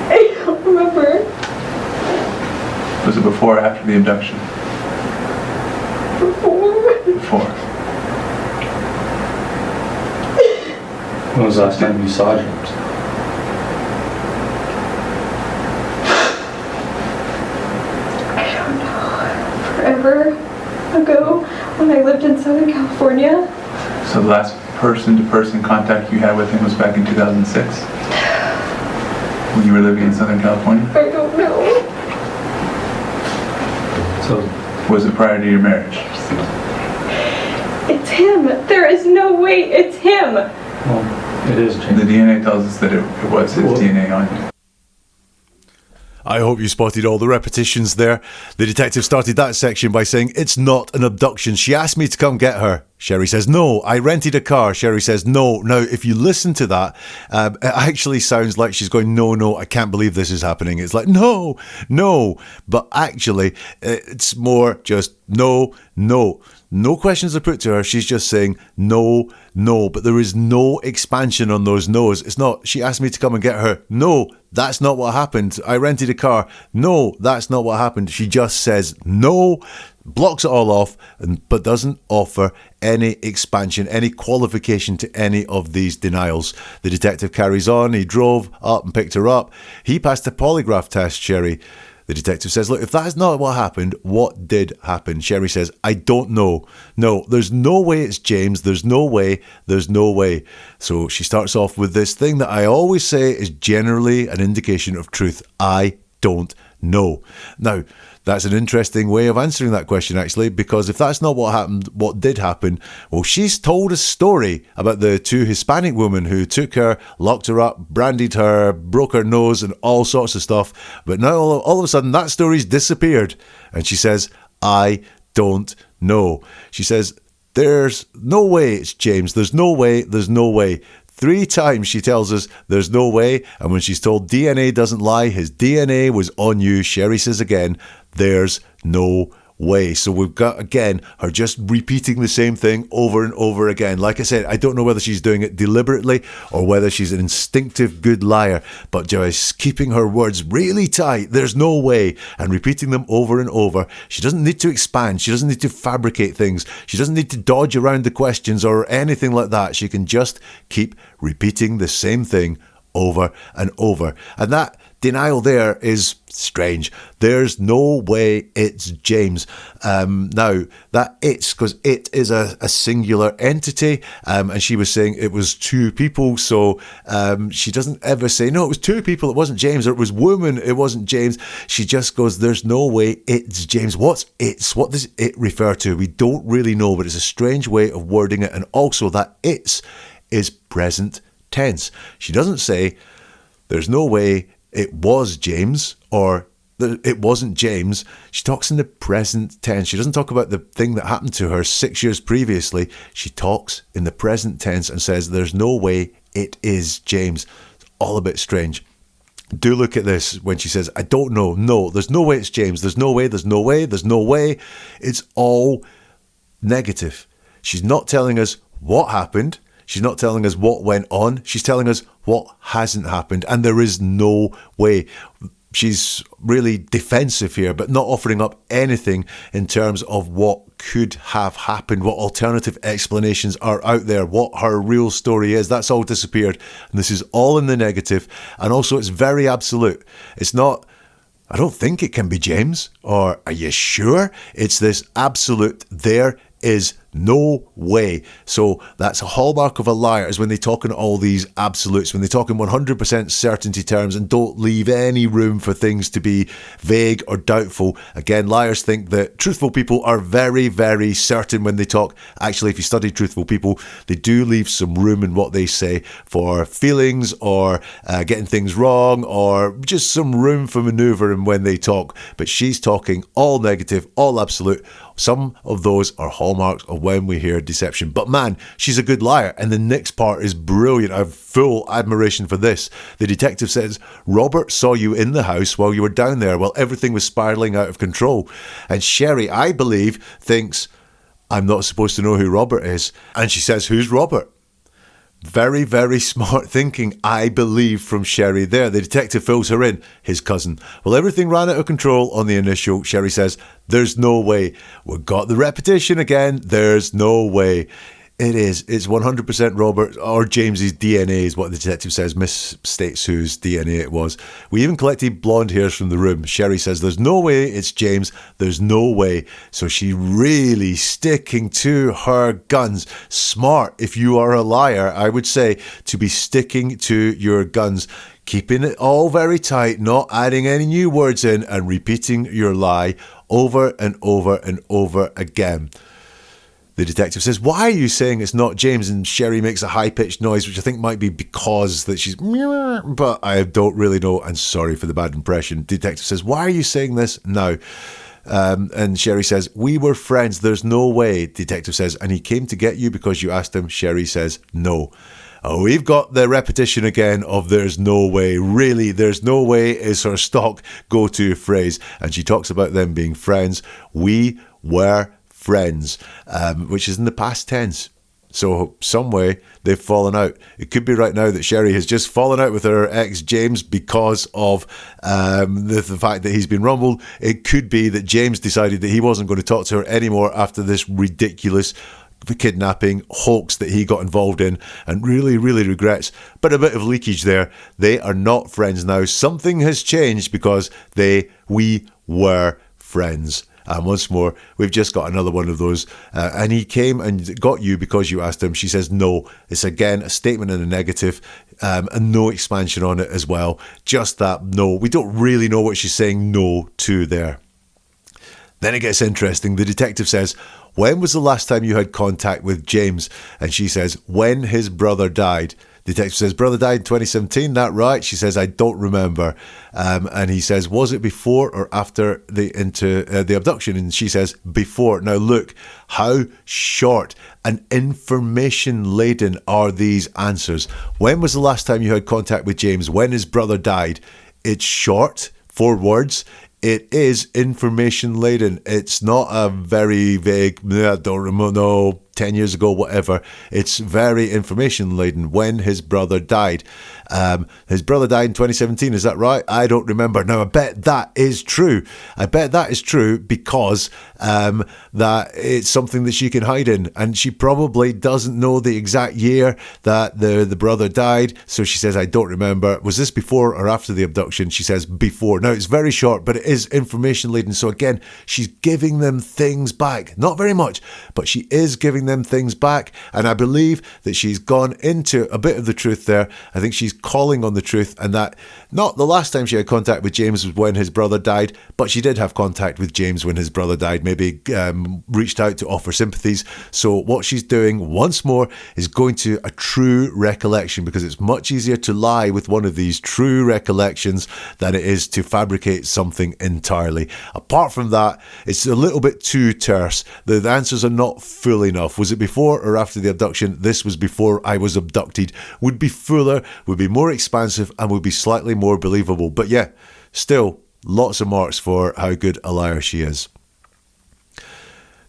I don't remember. Was it before or after the abduction? Before. When was the last time you saw James? I don't know. Forever ago when I lived in Southern California. So the last person-to-person contact you had with him was back in 2006? when you were living in Southern California? I don't know. So, Was it prior to your marriage? It's him. There is no way it's him. well, it is The James. DNA tells us that it was his Well- DNA on you. I hope you spotted all the repetitions there. The detective started that section by saying, it's not an abduction. She asked me to come get her. Sherri says, no, I rented a car. Sherri says, no. Now, if you listen to that, it actually sounds like she's going, no, I can't believe this is happening. It's like, no. But actually, it's more just no. No questions are put to her. She's just saying no. But there is no expansion on those no's. It's not, she asked me to come and get her. No, that's not what happened. I rented a car. No, that's not what happened. She just says no, blocks it all off, but doesn't offer any expansion, any qualification to any of these denials. The detective carries on. He drove up and picked her up. He passed a polygraph test, Sherri. The detective says, look, if that's not what happened, what did happen? Sherri says, I don't know. No, there's no way it's James. There's no way. So she starts off with this thing that I always say is generally an indication of truth. I don't know. Now, that's an interesting way of answering that question, actually, because if that's not what happened, what did happen? Well, she's told a story about the two Hispanic women who took her, locked her up, branded her, broke her nose, and all sorts of stuff. But now, all of a sudden, that story's disappeared. And she says, I don't know. She says, there's no way it's James. There's no way. 3 times she tells us there's no way, and when she's told DNA doesn't lie, his DNA was on you, Sherri says again, there's no way. So we've got, again, her just repeating the same thing over and over again. Like I said, I don't know whether she's doing it deliberately or whether she's an instinctive good liar, but just keeping her words really tight, there's no way, and repeating them over and over. She doesn't need to expand. She doesn't need to fabricate things. She doesn't need to dodge around the questions or anything like that. She can just keep repeating the same thing over and over. And that denial there is strange. There's no way it's James. Now, that it's, because it is a singular entity, and she was saying it was 2 people, so she doesn't ever say, no, it was 2 people, it wasn't James, or it was woman, it wasn't James. She just goes, there's no way it's James. What's it's? What does it refer to? We don't really know, but it's a strange way of wording it, and also that it's is present tense. She doesn't say, there's no way it was James, or it wasn't James. She talks in the present tense. She doesn't talk about the thing that happened to her 6 years previously. She talks in the present tense and says, there's no way it is James. It's all a bit strange. Do look at this when she says, I don't know. No, there's no way it's James. There's no way. It's all negative. She's not telling us what happened. She's not telling us what went on. She's telling us what hasn't happened. And there is no way. She's really defensive here, but not offering up anything in terms of what could have happened, what alternative explanations are out there, what her real story is. That's all disappeared. And this is all in the negative. And also, it's very absolute. It's not, I don't think it can be James, or are you sure? It's this absolute, there is no way. So that's a hallmark of a liar, is when they talk in all these absolutes, when they talk in 100% certainty terms and don't leave any room for things to be vague or doubtful. Again, liars think that truthful people are very, very certain when they talk. Actually, if you study truthful people, they do leave some room in what they say for feelings or getting things wrong, or just some room for manoeuvring when they talk. But she's talking all negative, all absolute. Some of those are hallmarks of when we hear deception. But man, she's a good liar. And the next part is brilliant. I have full admiration for this. The detective says, Robert saw you in the house while you were down there while everything was spiraling out of control. And Sherri, I believe, thinks, I'm not supposed to know who Robert is. And she says, who's Robert? Very, very smart thinking, I believe, from Sherri there. The detective fills her in, his cousin. Well, everything ran out of control on the initial. Sherri says, there's no way. We've got the repetition again. There's no way. It is. It's 100% Robert or James's DNA is what the detective says, misstates whose DNA it was. We even collected blonde hairs from the room. Sherri says, there's no way it's James. There's no way. So she really sticking to her guns. Smart, if you are a liar, I would say, to be sticking to your guns. keeping it all very tight, not adding any new words in, and repeating your lie over and over and over again. The detective says, why are you saying it's not James? And Sherri makes a high-pitched noise, which I think might be because that she's, but I don't really know, and sorry for the bad impression. Detective says, why are you saying this now? And Sherri says, we were friends, there's no way. Detective says, and he came to get you because you asked him? Sherri says, no. Oh, we've got the repetition again of there's no way. Really, there's no way is her stock go-to phrase. And she talks about them being friends. We were friends, which is in the past tense. So some way they've fallen out. It could be right now that Sherri has just fallen out with her ex James because of the fact that he's been rumbled. It could be that James decided that he wasn't going to talk to her anymore after this ridiculous kidnapping hoax that he got involved in and really, really regrets. But a bit of leakage there. They are not friends now. Something has changed because we were friends. And once more, we've just got another one of those. And he came and got you because you asked him. She says no. It's again a statement in a negative, and no expansion on it as well. Just that no. We don't really know what she's saying no to there. Then it gets interesting. The detective says, when was the last time you had contact with James? And she says, when his brother died. Detective says, brother died in 2017, that right? She says, I don't remember. And he says, was it before or after the abduction? And she says, before. Now look, how short and information-laden are these answers. When was the last time you had contact with James? When his brother died? It's short, 4 words. It is information-laden. It's not a very vague, I don't remember, no, 10 years ago, whatever. It's very information-laden. When his brother died. His brother died in 2017, is that right? I don't remember. Now, I bet that is true. I bet that is true because that it's something that she can hide in. And she probably doesn't know the exact year that the brother died. So she says, I don't remember. Was this before or after the abduction? She says, before. Now, it's very short, but it is information-laden. So again, she's giving them things back. Not very much, but she is giving them things back. And I believe that she's gone into a bit of the truth there. I think she's calling on the truth, and that not the last time she had contact with James was when his brother died, but she did have contact with James when his brother died, maybe reached out to offer sympathies. So what she's doing once more is going to a true recollection, because it's much easier to lie with one of these true recollections than it is to fabricate something entirely. Apart from that, it's a little bit too terse. The answers are not full enough. Was it before or after the abduction? This was before I was abducted. Would be fuller, would be more expansive, and would be slightly more believable. But yeah, still lots of marks for how good a liar she is.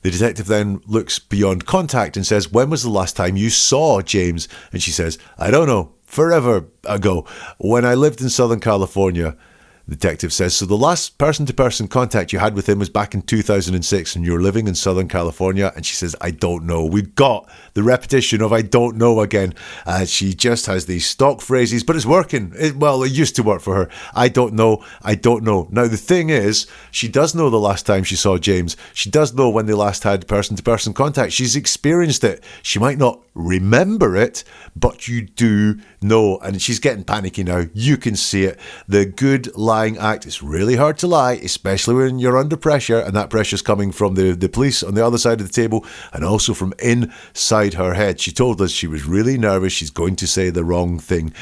The detective then looks beyond contact and says, when was the last time you saw James? And she says, I don't know, forever ago, when I lived in Southern California. The detective says, so the last person-to-person contact you had with him was back in 2006 and you were living in Southern California? And she says, I don't know. We've got the repetition of I don't know again. She just has these stock phrases, but it's working. It used to work for her. I don't know. I don't know. Now, the thing is, she does know the last time she saw James. She does know when they last had person-to-person contact. She's experienced it. She might not remember it, but you do know. And she's getting panicky now. You can see it. The good lying act. It's really hard to lie, especially when you're under pressure, and that pressure's coming from the police on the other side of the table and also from inside her head. She told us she was really nervous. She's going to say the wrong thing.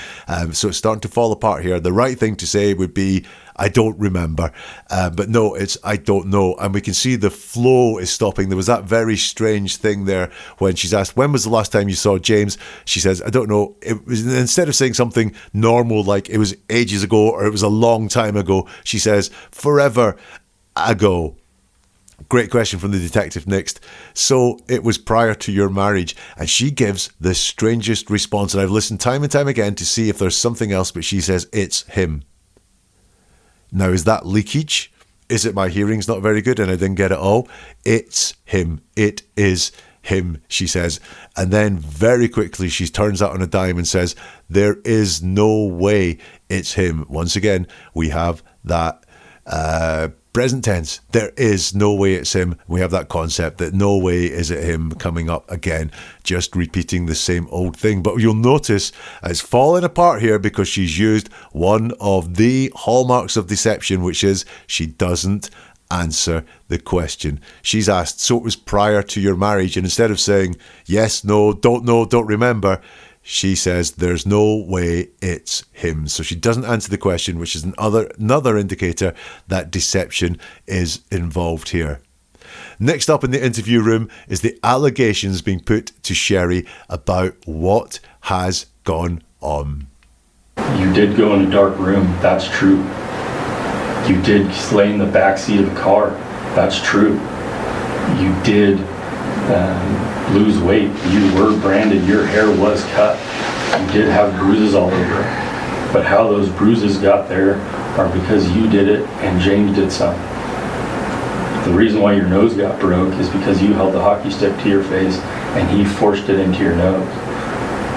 So it's starting to fall apart here. The right thing to say would be, I don't remember. But no, it's I don't know. And we can see the flow is stopping. There was that very strange thing there when she's asked, when was the last time you saw James? She says, I don't know. It was, instead of saying something normal like it was ages ago or it was a long time ago, she says, forever ago. Great question from the detective next. So it was prior to your marriage. And she gives the strangest response. And I've listened time and time again to see if there's something else, but she says, it's him. Now, is that leakage? Is it my hearing's not very good and I didn't get it all? It's him. It is him, she says. And then very quickly she turns that on a dime and says, there is no way it's him. Once again, we have that present tense. There is no way it's him. We have that concept that no way is it him coming up again, just repeating the same old thing. But you'll notice it's falling apart here because she's used one of the hallmarks of deception, which is she doesn't answer the question. She's asked, so it was prior to your marriage, and instead of saying yes, no, don't remember, she says there's no way it's him. So she doesn't answer the question, which is another indicator that deception is involved here. Next up in the interview room is the allegations being put to Sherri about what has gone on. You did go in a dark room, that's true. You did lay in the back seat of the car, that's true. You did lose weight, you were branded, your hair was cut. You did have bruises all over. But how those bruises got there are because you did it and James did some. The reason why your nose got broke is because you held the hockey stick to your face and he forced it into your nose.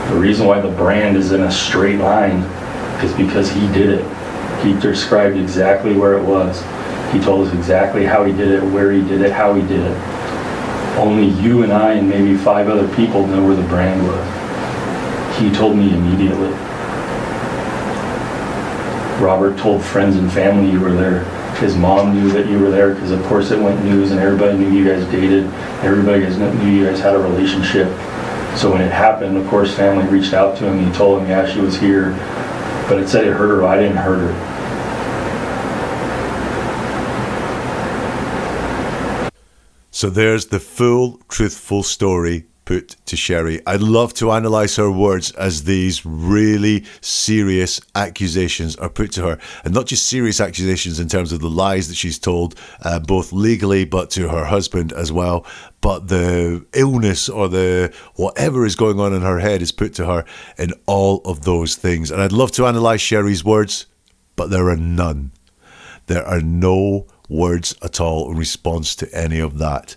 The reason why the brand is in a straight line is because he did it. He described exactly where it was. He told us exactly how he did it, where he did it, how he did it. Only you and I and maybe 5 other people know where the brand was. He told me immediately. Robert told friends and family you were there. His mom knew that you were there because of course it went news and everybody knew you guys dated. Everybody knew you guys had a relationship. So when it happened, of course, family reached out to him. He told him, yeah, she was here. But it said it hurt her. I didn't hurt her. So there's the full, truthful story put to Sherri. I'd love to analyse her words as these really serious accusations are put to her. And not just serious accusations in terms of the lies that she's told, both legally but to her husband as well. But the illness or the whatever is going on in her head is put to her in all of those things. And I'd love to analyse Sherri's words, but there are none. There are no words at all in response to any of that.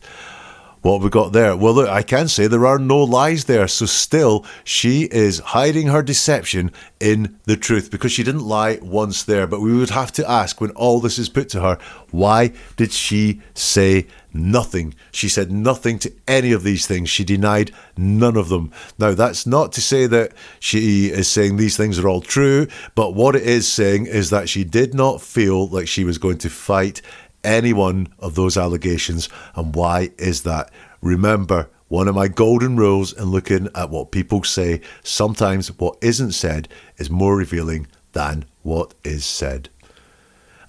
What have we got there? Well, look, I can say there are no lies there. So still, she is hiding her deception in the truth because she didn't lie once there. But we would have to ask, when all this is put to her, why did she say nothing? She said nothing to any of these things. She denied none of them. Now, that's not to say that she is saying these things are all true, but what it is saying is that she did not feel like she was going to fight any one of those allegations. And why is that? Remember, one of my golden rules in looking at what people say, sometimes what isn't said is more revealing than what is said.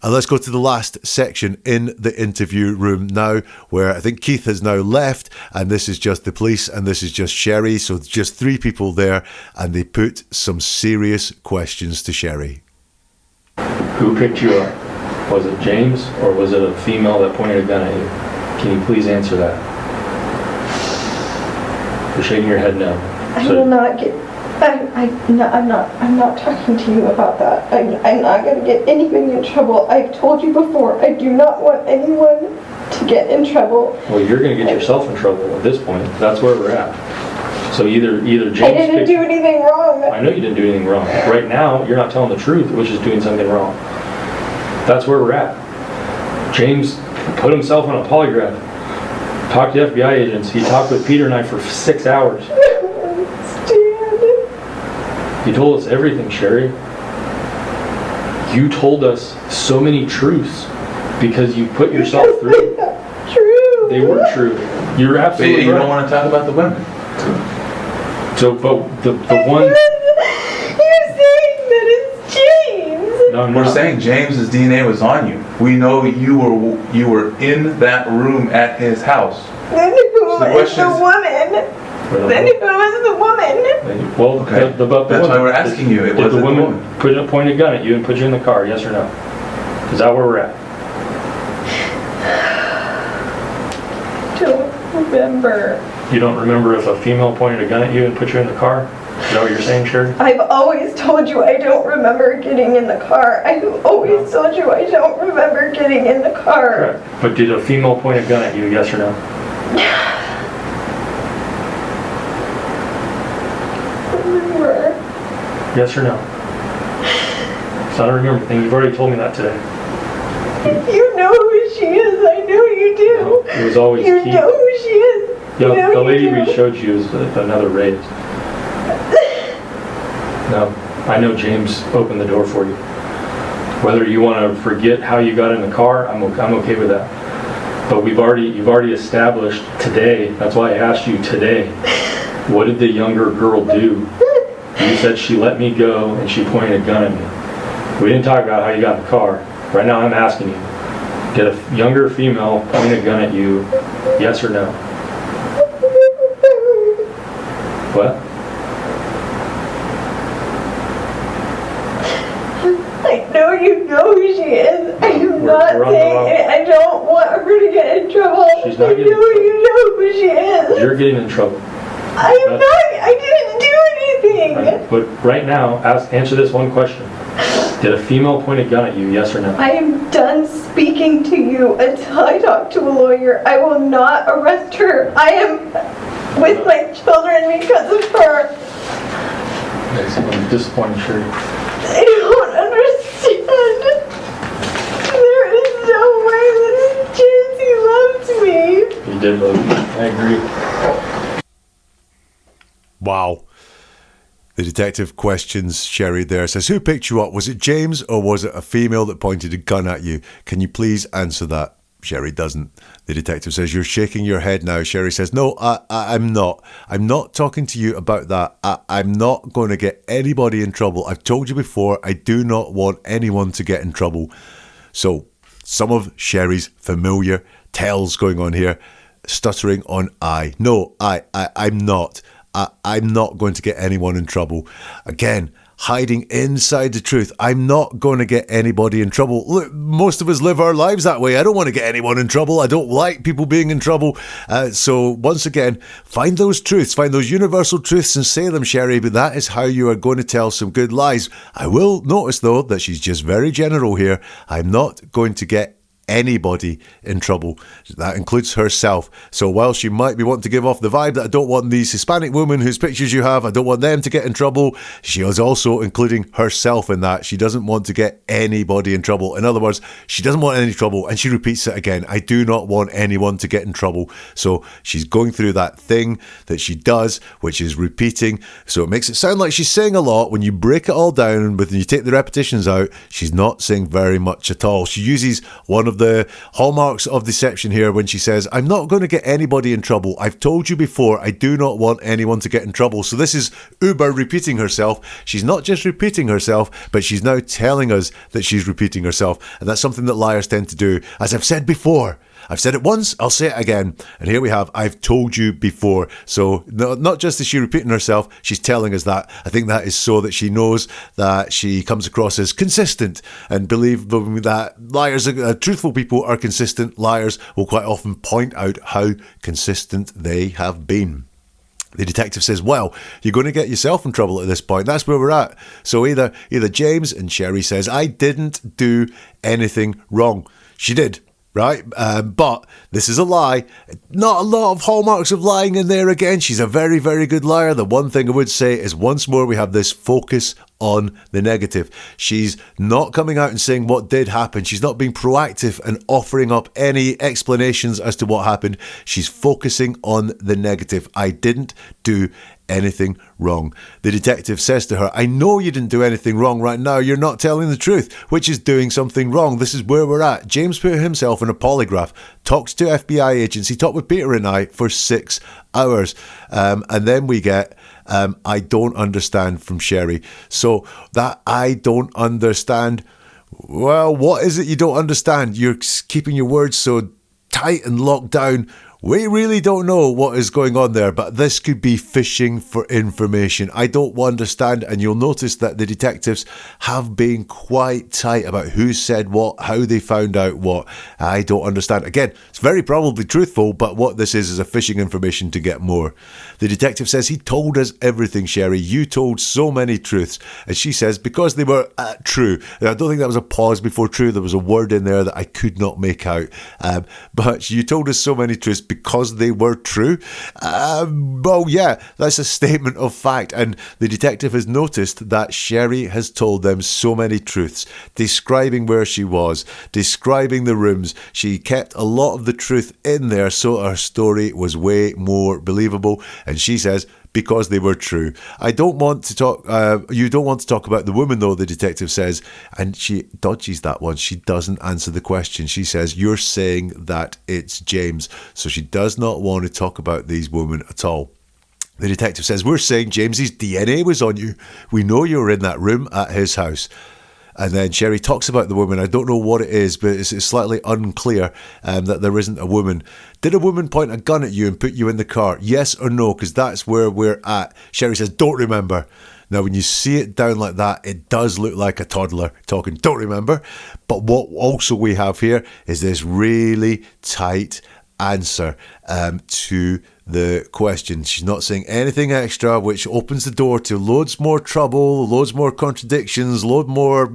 And let's go to the last section in the interview room now, where I think Keith has now left, and this is just the police, and this is just Sherri, so just 3 people there, and they put some serious questions to Sherri. Who picked you up? Was it James or was it a female that pointed a gun at you? Can you please answer that? You're shaking your head no. I will not get. I'm not talking to you about that. I'm not going to get anybody in trouble. I've told you before. I do not want anyone to get in trouble. Well, you're going to get yourself in trouble at this point. That's where we're at. So either James. I didn't do anything wrong. I know you didn't do anything wrong. Right now, you're not telling the truth, which is doing something wrong. That's where we're at. James put himself on a polygraph. Talked to FBI agents. He talked with Peter and I for 6 hours. He told us everything, Sherri. You told us so many truths because you put yourself through. True. They were true. You're absolutely You right. don't want to talk about the women. So, but the one. You're saying that it's James. No, I'm We're not. saying James's DNA was on you. We know you were in that room at his house. Then who the is question the is- woman? Then who is the woman? Well, Okay. the That's why we're asking you. It Did wasn't the the woman woman. point a gun at you and put you in the car? Yes or no? Is that where we're at? Don't remember. You don't remember if a female pointed a gun at you and put you in the car? Is that what you're saying, Sherri? I've always told you I don't remember getting in the car. I've always told you I don't remember getting in the car. Correct. But did a female point a gun at you? Yes or no? Remember. Yes or no? It's not a remember thing. You've already told me that today. You know who always You keep. know who she is. Yeah, You know the you lady do. we showed you is another raise. No, I know James opened the door for you. Whether you want to forget how you got in the car, I'm okay with that. But you've already established today. That's why I asked you today. What did the younger girl do? You said she let me go and she pointed a gun at me. We didn't talk about how you got in the car. Right now I'm asking you, did a younger female point a gun at you, yes or no? What? I know you know who she is. I am We're not on the saying wrong- it. I don't want her to get in trouble. She's not I getting in know trouble. you know who she is. You're getting in trouble. I am not. I didn't do anything. But right now, answer this one question. Did a female point a gun at you, yes or no? I am done speaking to you until I talk to a lawyer. I will not arrest her. I am with my children because of her. I'm disappointed, Sherri. I don't understand. There is no way that he loves me. You did love me. I agree. Wow. The detective questions Sherri there, says, who picked you up? Was it James or was it a female that pointed a gun at you? Can you please answer that? Sherri doesn't. The detective says, you're shaking your head now. Sherri says, no, I'm not. I'm not talking to you about that. I'm not going to get anybody in trouble. I've told you before, I do not want anyone to get in trouble. So some of Sherri's familiar tells going on here, stuttering on I. No, I'm not. I'm not going to get anyone in trouble. Again, hiding inside the truth. I'm not going to get anybody in trouble. Look, most of us live our lives that way. I don't want to get anyone in trouble. I don't like people being in trouble. So once again, find those truths, find those universal truths and say them, Sherri, but that is how you are going to tell some good lies. I will notice, though, that she's just very general here. I'm not going to get anybody in trouble. That includes herself. So while she might be wanting to give off the vibe that I don't want these Hispanic women whose pictures you have, I don't want them to get in trouble, she is also including herself in that. She doesn't want to get anybody in trouble. In other words, she doesn't want any trouble, and she repeats it again. I do not want anyone to get in trouble. So she's going through that thing that she does, which is repeating. So it makes it sound like she's saying a lot. When you break it all down, when you take the repetitions out, she's not saying very much at all. She uses one of the hallmarks of deception here when she says, I'm not going to get anybody in trouble. I've told you before, I do not want anyone to get in trouble. So this is uber repeating herself. She's not just repeating herself, but she's now telling us that she's repeating herself. And that's something that liars tend to do. As I've said before, I've said it once, I'll say it again. And here we have, I've told you before. So not just is she repeating herself, she's telling us that. I think that is so that she knows that she comes across as consistent. And believe that liars, truthful people are consistent. Liars will quite often point out how consistent they have been. The detective says, well, you're going to get yourself in trouble at this point. That's where we're at. So either James, and Sherri says, I didn't do anything wrong. She did. Right? But this is a lie. Not a lot of hallmarks of lying in there again. She's a very, very good liar. The one thing I would say is once more we have this focus on the negative. She's not coming out and saying what did happen. She's not being proactive and offering up any explanations as to what happened. She's focusing on the negative. I didn't do anything wrong. The detective says to her, I know you didn't do anything wrong right now. You're not telling the truth, which is doing something wrong. This is where we're at. James put himself in a polygraph, talked to FBI agents. He talked with Peter and I for 6 hours. And then we get I don't understand from Sherri. So that I don't understand, well, what is it you don't understand? You're keeping your words so tight and locked down. We really don't know what is going on there, but this could be fishing for information. I don't understand, and you'll notice that the detectives have been quite tight about who said what, how they found out what. I don't understand. Again, it's very probably truthful, but what this is a fishing information to get more. The detective says, he told us everything, Sherri. You told so many truths. And she says, because they were true. And I don't think that was a pause before true. There was a word in there that I could not make out. But you told us so many truths because they were true. Well, yeah, that's a statement of fact. And the detective has noticed that Sherri has told them so many truths, describing where she was, describing the rooms. She kept a lot of the truth in there, so her story was way more believable. And she says, because they were true. I don't want to talk, you don't want to talk about the woman though, the detective says, and she dodges that one. She doesn't answer the question. She says, you're saying that it's James. So she does not want to talk about these women at all. The detective says, we're saying James's DNA was on you. We know you were in that room at his house. And then Sherri talks about the woman. I don't know what it is, but it's slightly unclear that there isn't a woman. Did a woman point a gun at you and put you in the car? Yes or no? Because that's where we're at. Sherri says, don't remember. Now, when you see it down like that, it does look like a toddler talking, don't remember. But what also we have here is this really tight answer to the question. She's not saying anything extra, which opens the door to loads more trouble, loads more contradictions, loads more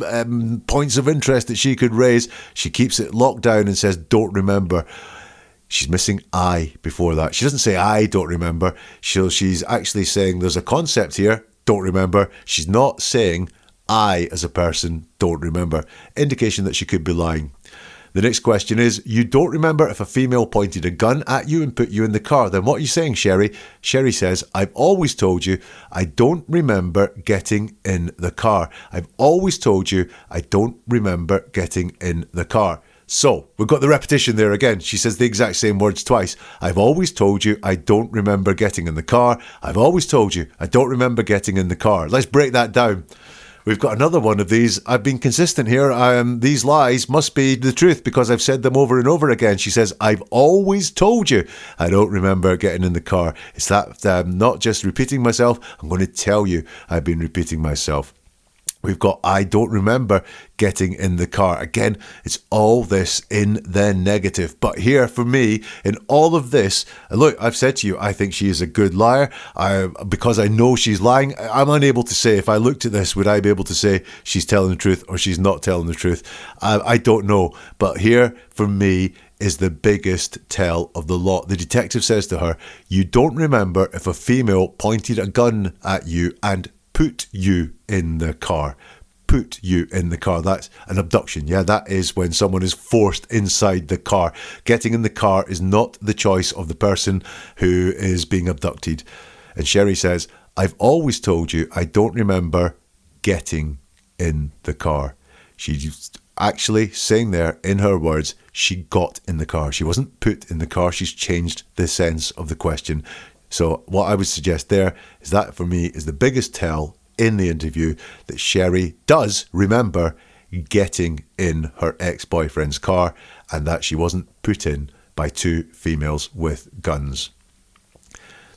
points of interest that she could raise. She keeps it locked down and says, don't remember. She's missing I before that. She doesn't say I don't remember. She's actually saying there's a concept here, don't remember. She's not saying I as a person don't remember. Indication that she could be lying. The next question is, you don't remember if a female pointed a gun at you and put you in the car. Then what are you saying, Sherri? Sherri says, I've always told you I don't remember getting in the car. I've always told you I don't remember getting in the car. So, we've got the repetition there again. She says the exact same words twice. I've always told you I don't remember getting in the car. I've always told you I don't remember getting in the car. Let's break that down. We've got another one of these. I've been consistent here. These lies must be the truth because I've said them over and over again. She says, I've always told you I don't remember getting in the car. It's that not just repeating myself. I'm going to tell you I've been repeating myself. We've got, I don't remember getting in the car. Again, it's all this in the negative. But here, for me, in all of this, look, I've said to you, I think she is a good liar. Because I know she's lying, I'm unable to say, if I looked at this, would I be able to say she's telling the truth or she's not telling the truth? I don't know. But here, for me, is the biggest tell of the lot. The detective says to her, you don't remember if a female pointed a gun at you and put you in the car. Put you in the car. That's an abduction. Yeah, that is when someone is forced inside the car. Getting in the car is not the choice of the person who is being abducted. And Sherri says, I've always told you I don't remember getting in the car. She's actually saying there, in her words, she got in the car. She wasn't put in the car. She's changed the sense of the question. So what I would suggest there is that for me is the biggest tell in the interview that Sherri does remember getting in her ex-boyfriend's car and that she wasn't put in by two females with guns.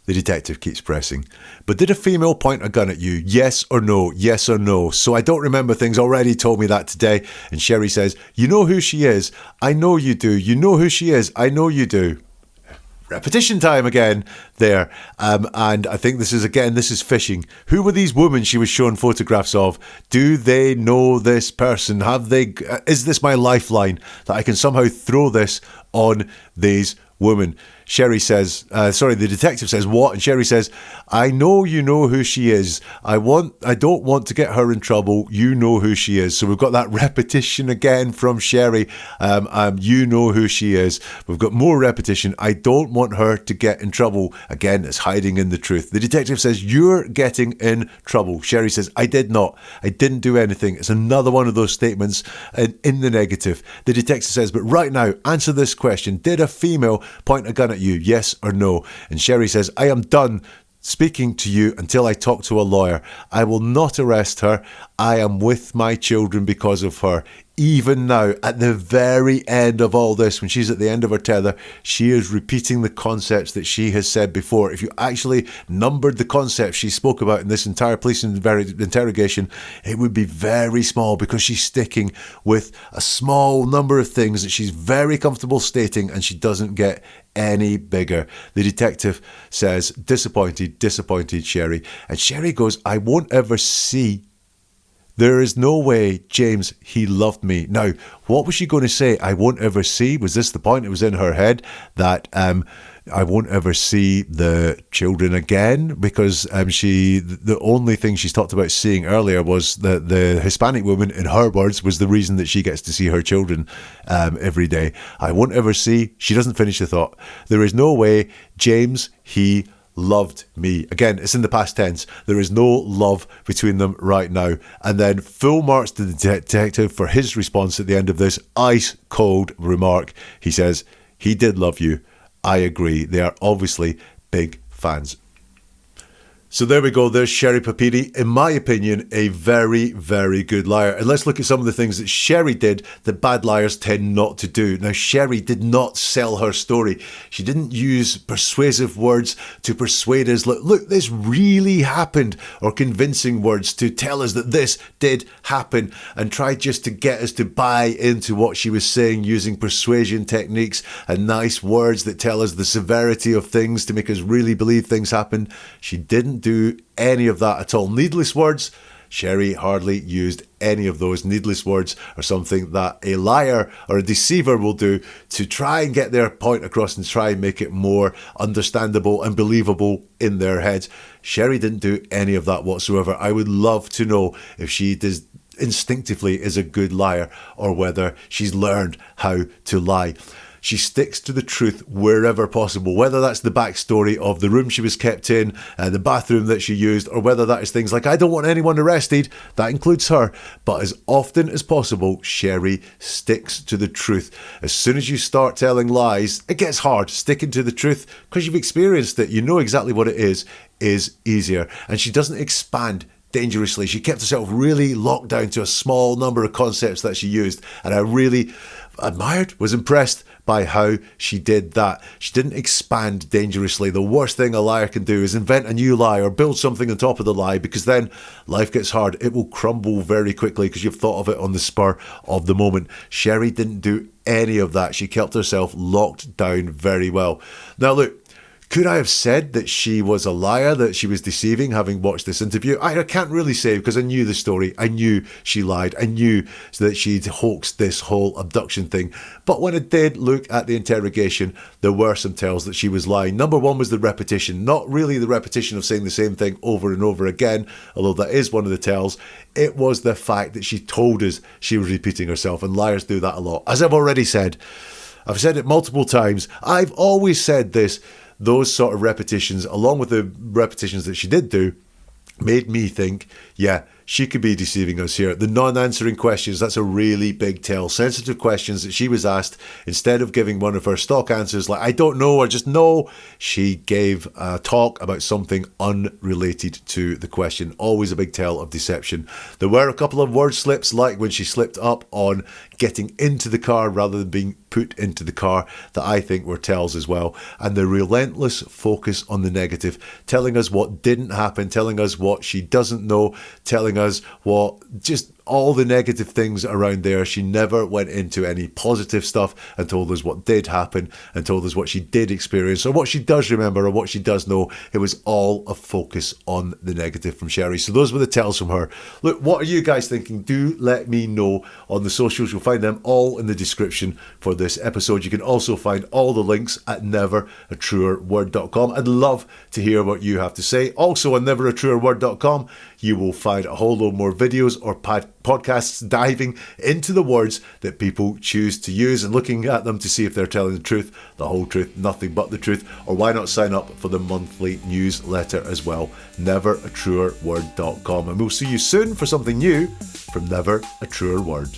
The detective keeps pressing. But did a female point a gun at you? Yes or no? Yes or no? So I don't remember things. Already told me that today. And Sherri says, you know who she is. I know you do. You know who she is. I know you do. Repetition time again there. And I think this is fishing. Who were these women she was shown photographs of? Do they know this person? Is this my lifeline that I can somehow throw this on these women? Sherri says, the detective says, what? And Sherri says, I know you know who she is. I don't want to get her in trouble. You know who she is. So we've got that repetition again from Sherri. You know who she is. We've got more repetition. I don't want her to get in trouble. Again, it's hiding in the truth. The detective says, you're getting in trouble. Sherri says, I did not. I didn't do anything. It's another one of those statements in the negative. The detective says, but right now, answer this question. Did a female point a gun at you? Yes or no? And Sherri says, I am done speaking to you until I talk to a lawyer. I will not arrest her. I am with my children because of her. Even now, at the very end of all this, when she's at the end of her tether, she is repeating the concepts that she has said before. If you actually numbered the concepts she spoke about in this entire police interrogation, it would be very small because she's sticking with a small number of things that she's very comfortable stating and she doesn't get any bigger. The detective says, disappointed, Sherri. And Sherri goes, I won't ever see There is no way, James, he loved me. Now, what was she going to say? I won't ever see. Was this the point? It was in her head that I won't ever see the children again, because the only thing she's talked about seeing earlier was the Hispanic woman, in her words, was the reason that she gets to see her children every day. I won't ever see. She doesn't finish the thought. There is no way, James, he loved me. Again, it's in the past tense. There is no love between them right now. And then full marks to the detective for his response at the end of this ice cold remark. He says, he did love you. I agree. They are obviously big fans. So there we go. There's Sherri Papini. In my opinion, a very, very good liar. And let's look at some of the things that Sherri did that bad liars tend not to do. Now, Sherri did not sell her story. She didn't use persuasive words to persuade us. Look, this really happened, or convincing words to tell us that this did happen, and tried just to get us to buy into what she was saying using persuasion techniques and nice words that tell us the severity of things to make us really believe things happened. She didn't do any of that at all. Needless words, Sherri hardly used any of those. Needless words are something that a liar or a deceiver will do to try and get their point across and try and make it more understandable and believable in their heads. Sherri didn't do any of that whatsoever. I would love to know if she does instinctively is a good liar, or whether she's learned how to lie. She sticks to the truth wherever possible, whether that's the backstory of the room she was kept in, the bathroom that she used, or whether that is things like, I don't want anyone arrested. That includes her. But as often as possible, Sherri sticks to the truth. As soon as you start telling lies, it gets hard. Sticking to the truth, because you've experienced it, you know exactly what it is easier. And she doesn't expand dangerously. She kept herself really locked down to a small number of concepts that she used. And I really admired, was impressed by how she did that. She didn't expand dangerously. The worst thing a liar can do is invent a new lie or build something on top of the lie, because then life gets hard. It will crumble very quickly because you've thought of it on the spur of the moment. Sherri didn't do any of that. She kept herself locked down very well. Now look, could I have said that she was a liar, that she was deceiving, having watched this interview? I can't really say, because I knew the story. I knew she lied. I knew that she'd hoaxed this whole abduction thing. But when I did look at the interrogation, there were some tells that she was lying. Number one was the repetition. Not really the repetition of saying the same thing over and over again, although that is one of the tells. It was the fact that she told us she was repeating herself, and liars do that a lot. As I've already said, I've said it multiple times. I've always said this. Those sort of repetitions, along with the repetitions that she did do, made me think, yeah, she could be deceiving us here. The non-answering questions, that's a really big tell. Sensitive questions that she was asked, instead of giving one of her stock answers like, I don't know, or just no, she gave a talk about something unrelated to the question. Always a big tell of deception. There were a couple of word slips, like when she slipped up on getting into the car rather than being put into the car, that I think were tells as well. And the relentless focus on the negative, telling us what didn't happen, telling us what she doesn't know, telling us what just all the negative things around there. She never went into any positive stuff and told us what did happen and told us what she did experience or what she does remember or what she does know. It was all a focus on the negative from Sherri. So those were the tells from her. Look, what are you guys thinking? Do let me know on the socials. You'll find them all in the description for this episode. You can also find all the links at neveratruerword.com. I'd love to hear what you have to say. Also on neveratruerword.com, you will find a whole load more videos or podcasts diving into the words that people choose to use and looking at them to see if they're telling the truth, the whole truth, nothing but the truth. Or why not sign up for the monthly newsletter as well, neveratruerword.com. And we'll see you soon for something new from Never a Truer Word.